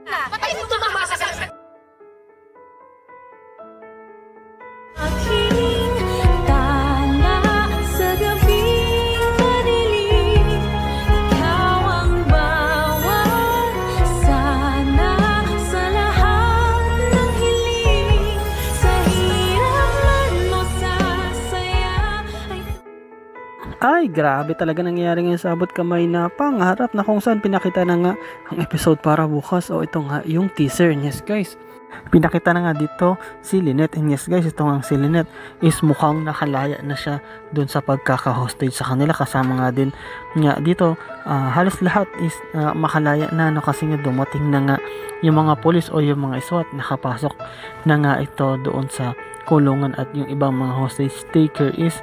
Patay mo tumama sa Aking tala sa gabing madilim, ikaw ang bawat sana sa lahat ng hiling, sa hirap man o sa saya Ay, grabe talaga nangyayari ngayon sa abot kamay na pangarap na kung saan pinakita na nga ang episode para bukas. O ito nga yung teaser. Yes guys, pinakita na nga dito si Lynette. And yes guys, ito nga si Lynette is mukhang nakalaya na siya dun sa pagkaka-hostage sa kanila. Kasama nga din nga dito halos lahat is makalaya na, no, kasi nga dumating na nga yung mga polis o yung mga SWAT. Nakapasok na nga ito doon sa kulungan at yung ibang mga hostage taker is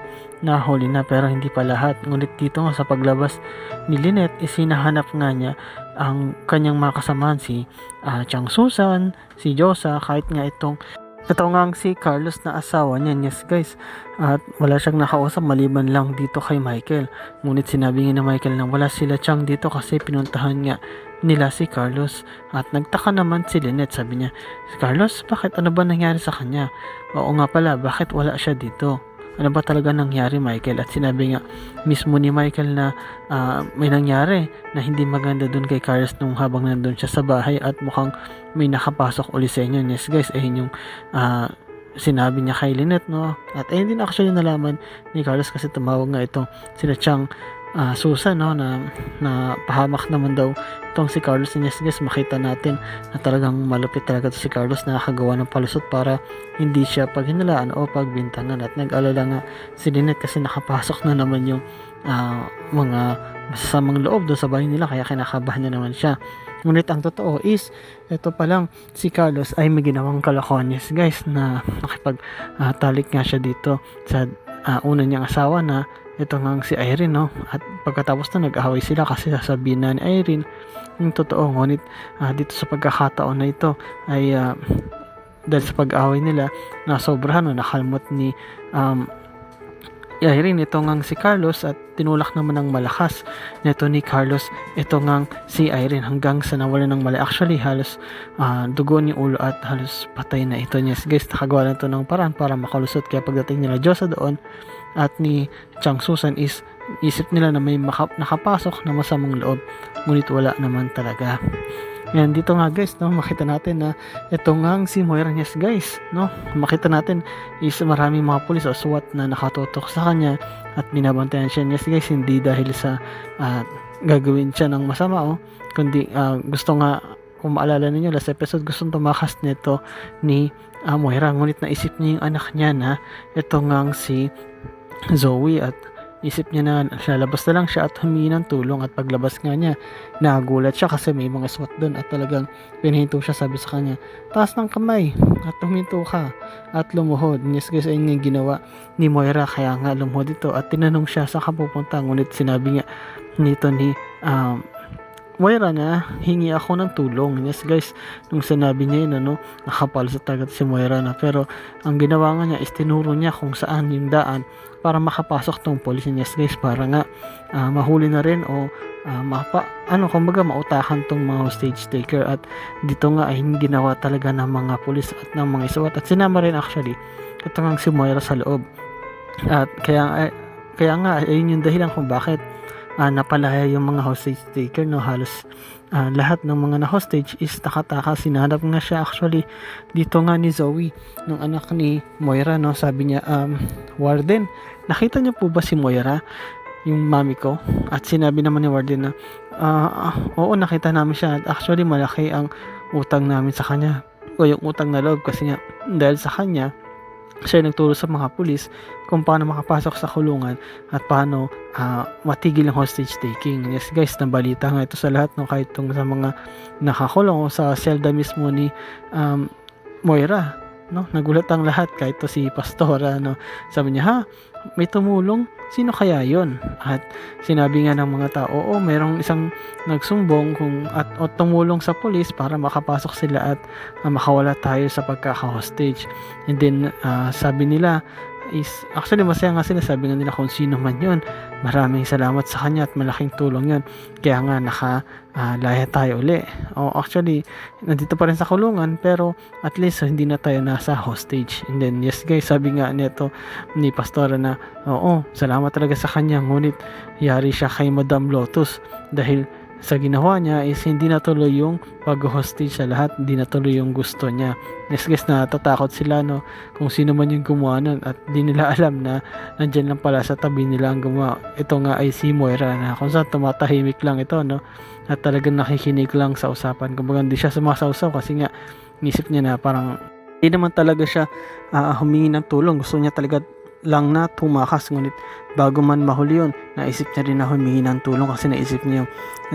nahuli na, pero hindi pa lahat. Ngunit dito nga sa paglabas ni Lynette is hinahanap nga niya ang kanyang mga kasamahan, si Chang Susan, si Josa, kahit nga ito nga ang si Carlos na asawa niya. Yes guys, at wala siyang nakausap maliban lang dito kay Michael. Ngunit sinabi nga ni Michael na wala sila Chang dito kasi pinuntahan nga nila si Carlos. At nagtaka naman si Lynette, sabi niya, si Carlos, bakit, ano ba nangyari sa kanya? Oo nga pala, bakit wala siya dito? Ano ba talaga nangyari, Michael? At sinabi nga mismo ni Michael na may nangyari na hindi maganda dun kay Carlos nung habang nandun siya sa bahay at mukhang may nakapasok uli sa inyo. Yes guys, ayun yung sinabi niya kay Lynette, no? At ayun din actually nalaman ni Carlos kasi tumawag nga itong sila Chang Susan, no, na pahamak naman daw itong si Carlos. And yes guys, makita natin na talagang malupit talaga to si Carlos, nakakagawa ng palusot para hindi siya paghinalaan o pagbintangan. At nag-alala nga si Lynette kasi nakapasok na naman yung mga masasamang loob doon sa bahay nila, kaya kinakabahan na naman siya. Ngunit ang totoo is, ito palang si Carlos ay may ginawang kalokohan. Yes guys, na nakipag-talik nga siya dito sa una niyang asawa na ito nga si Irene, no? At pagkatapos na nag-away sila kasi sasabihin na ni Irene yung totoo. Ngunit dito sa pagkakataon na ito ay dahil sa pag-away nila na sobrahan, no, nakalmot ni Irene ito nga si Carlos at tinulak naman ng malakas nito ni Carlos ito nga si Irene hanggang sa nawalan ng malay. Actually halos dugo ni ulo at halos patay na ito. Yes guys, nakagawa na ito ng paraan para makalusot. Kaya pagdating nila Diyosa doon at ni Chang Susan is isip nila na may nakapasok na masamang loob, ngunit wala naman talaga. Yan, dito nga guys, no, makita natin na ito nga si Moira. Yes guys, no, makita natin is maraming mga pulis o SWAT na nakatutok sa kanya at binabantayan siya. Yes guys, hindi dahil sa gagawin siya ng masama, kundi gusto nga, kung maalala ninyo last episode, gustong tumakas nito ni Moira. Ngunit naisip niya yung anak niya na ito nga si Zoe at isip niya na lalabas na lang siya at humingi ng tulong. At paglabas nga niya, nagulat siya kasi may mga SWAT doon at talagang pinahinto siya. Sabi sa kanya, taas ng kamay at huminto ka at lumuhod. Yes guys, ayun yung ginawa ni Moira, kaya nga lumuhod ito at tinanong siya sa kapupunta. Ngunit sinabi nga nito ni Moira na hingi ako ng tulong. Yes guys, nung sinabi niya yun, nakapalusot agad si Moira na, pero ang ginawa nga niya is tinuro niya kung saan yung daan para makapasok tong police. Yes guys, para nga mahuli na rin o kumbaga mautakan tong mga hostage taker. At dito nga ay ginawa talaga ng mga police at ng mga SWAT at sinama rin actually ito nga si Moira sa loob. At kaya nga ayun yung dahilan kung bakit napalaya yung mga hostage taker, no? Halos lahat ng mga na-hostage is nakataka. Sinanap nga siya actually dito nga ni Zoe, ng anak ni Moira, no? Sabi niya, Warden, nakita niyo po ba si Moira, yung mami ko? At sinabi naman ni Warden na oo, nakita namin siya. At actually malaki ang utang namin sa kanya, o yung utang na loob, kasi nga dahil sa kanya siya nagturo sa mga pulis kung paano makapasok sa kulungan at paano matigil ang hostage taking. Yes guys, nabalita nga ito sa lahat, no? Kahit sa mga nakakulong o sa selda mismo ni Moira, no? Nagulat ang lahat, kahit to si Pastora, no? Sabi niya, may tumulong, sino kaya yon? At sinabi nga ng mga tao, oo, merong isang nagsumbong at tumulong sa pulis para makapasok sila at makawala tayo sa pagkaka-hostage. And then sabi nila is, actually masaya nga sila, sabi nga nila kung sino man yon maraming salamat sa kanya at malaking tulong yun. Kaya nga laya tayo uli. O actually, nandito pa rin sa kulungan pero at least hindi na tayo nasa hostage. And then yes guys, sabi nga nito ni Pastora na oo, salamat talaga sa kanya, ngunit yari siya kay Madam Lotus dahil sa ginawa niya is hindi natuloy yung pag-hostage sa lahat, hindi natuloy yung gusto niya. Yes guys, natatakot sila no kung sino man yung gumawa nun at di nila alam na nandyan lang pala sa tabi nila ang gumawa. Ito nga ay si Moira na kung saan tumatahimik lang ito no at talagang nakikinig lang sa usapan. Kumbaga hindi siya sumasawsaw kasi nga nisip niya na parang hindi naman talaga siya humingi ng tulong. Gusto niya talaga lang na tumakas, ngunit bago man mahuli yun, naisip niya rin na humingi ng tulong kasi naisip niya yung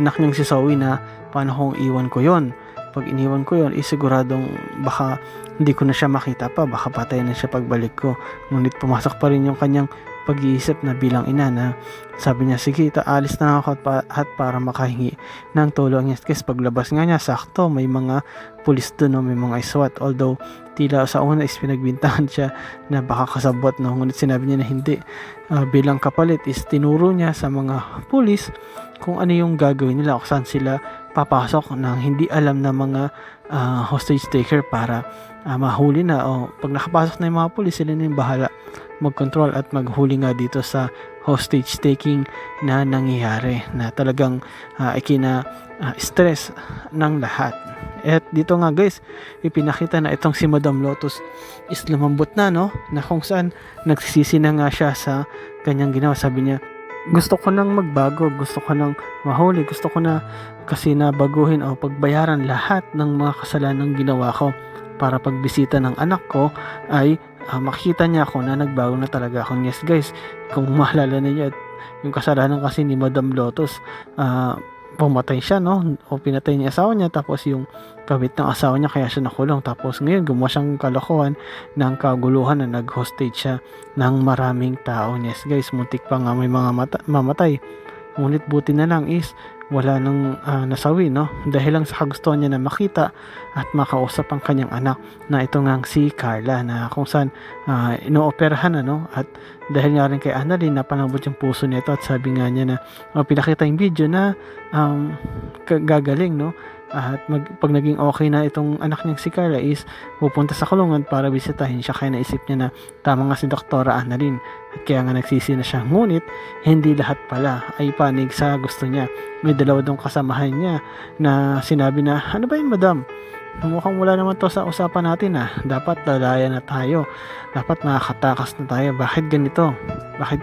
anak niyang si Zoe na paano kung iwan ko yon. Pag iniwan ko yon, siguradong baka hindi ko na siya makita pa, baka patay na siya pagbalik ko. Ngunit pumasok pa rin yung kanyang pag-iisip na bilang ina na sabi niya, sige, aalis na ako at para makahingi ng tulong. Yes, kasi paglabas nga niya, sakto may mga pulis doon, no? May mga SWAT, although tila sa una is pinagbintangan siya na baka kasabot, no? Ngunit sinabi niya na hindi. Bilang kapalit is tinuro niya sa mga pulis kung ano yung gagawin nila, kung saan sila papasok ng hindi alam na mga hostage taker para mahuli na, o pag nakapasok na yung mga pulis, sila na yung bahala mag-control at maghuli nga dito sa hostage taking na nangyayari na talagang stress ng lahat. At dito nga guys, ipinakita na itong si Madam Lotus is lumambot na, no, na kung saan nagsisisi na nga siya sa kanyang ginawa. Sabi niya, gusto ko nang magbago, gusto ko nang mahuli, gusto ko na kasi na baguhin o pagbayaran lahat ng mga kasalanang ginawa ko para pagbisita ng anak ko ay makita niya ako na nagbago na talaga ako. Yes guys, kung maalala niyo yung kasalanan kasi ni Madam Lotus, pumatay siya, no, o pinatay niya asawa niya, tapos yung kabit ng asawa niya kaya siya nakulong, tapos ngayon gumawa siyang kalokohan ng kaguluhan na nag-hostage siya ng maraming tao. Yes guys, muntik pa nga may mga mamatay, ngunit buti na lang is wala nang nasawi, no, dahil lang sa kagustuhan niya na makita at makausap ang kanyang anak na ito ngang si Carla na kung saan inooperahan na, no, at dahil nga rin kay Annalyn napalambot yung puso nito at sabi nga niya na pinakita yung video na gagaling, no, at pag naging okay na itong anak niyang si Carla is pupunta sa kulungan para bisitahin siya, kaya naisip niya na tama nga si Doktora Annalyn at kaya nga nagsisi na siya. Ngunit hindi lahat pala ay panig sa gusto niya. May dalawa dong kasamahan niya na sinabi na, ano ba yun madam? Mukhang wala naman to sa usapan natin dapat lalaya na tayo, dapat makakatakas na tayo, bakit ganito, bakit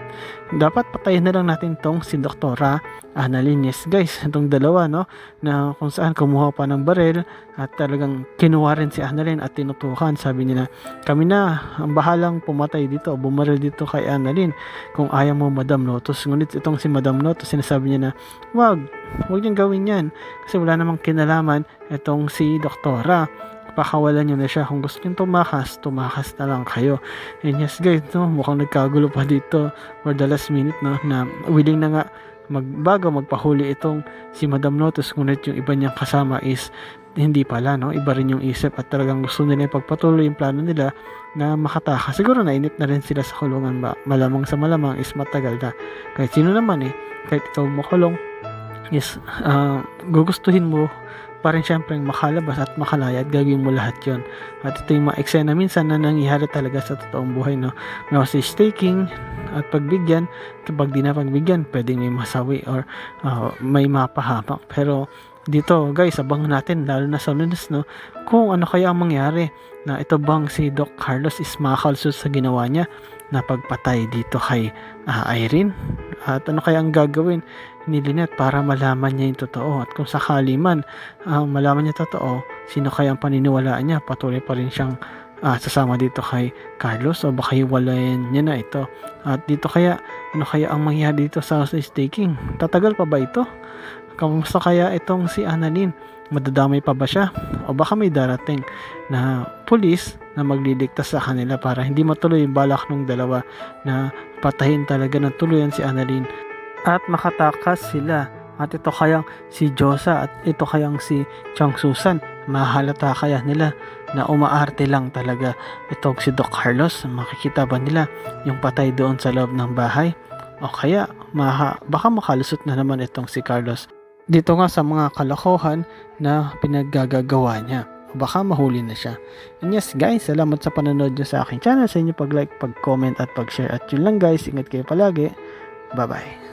dapat patayin na lang natin tong si Doktora Annalyn. Yes guys, itong dalawa, no, na kung saan kumuha pa ng baril at talagang kinuha rin si Annalyn at tinutukan. Sabi nila, kami na ang bahalang pumatay dito, bumaril dito kay Annalyn kung ayaw mo Madam Lotus. Ngunit itong si Madam Lotus, sinasabi niya na wag niyang gawin yan kasi wala namang kinalaman itong si Doktora, pakawalan nyo na siya, kung gusto nyo tumakas na lang kayo. And yes guys, no, mukhang nagkagulo pa dito for the last minute, no, na willing na nga magpahuli itong si Madam Lotus, ngunit yung iba niyang kasama is hindi pala, no, iba rin yung isip at talagang gusto nila ipagpatuloy yung plano nila na makatakas. Siguro nainip na rin sila sa kulungan, malamang sa malamang is matagal na. Kahit sino naman kahit ikaw makulong is gugustuhin mo pa rin syempre makalabas at makalaya at gagawin mo lahat yon. At ito yung mga eksena minsan na nangyayari talaga sa totoong buhay, no, na hostage taking at pagbigyan. Kapag di na pagbigyan, pwedeng may masawi or may mapahamak. Pero dito guys, abangan natin lalo na sa Lunes, no, kung ano kaya ang mangyari, na ito bang si Doc Carlos is makakalsot sa ginawa niya na pagpatay dito kay Irene, at ano kaya ang gagawin ni Lynette para malaman niya yung totoo, at kung sakali man malaman niya totoo, sino kaya ang paniniwalaan niya, patuloy pa rin siyang sasama dito kay Carlos o baka hiwalayan niya na ito. At dito kaya, ano kaya ang mangyayari dito sa hostage taking? Tatagal pa ba ito? Kamusta kaya itong si Annalyn? Madadamay pa ba siya? O baka may darating na pulis na magliligtas sa kanila para hindi matuloy yung balak ng dalawa na patayin talaga ng tuluyan si Annalyn at makatakas sila. At ito kayang si Josa at ito kayang si Chang Susan, mahalata kaya nila na umaarte lang talaga itong si Doc Carlos? Makikita ba nila yung patay doon sa loob ng bahay? O kaya baka makalusot na naman itong si Carlos dito nga sa mga kalokohan na pinaggagawa niya. Baka mahuli na siya. And yes guys, salamat sa panonood nyo sa aking channel, sa inyo pag-like, pag-comment at pag-share. At yun lang guys, ingat kayo palagi. Bye bye.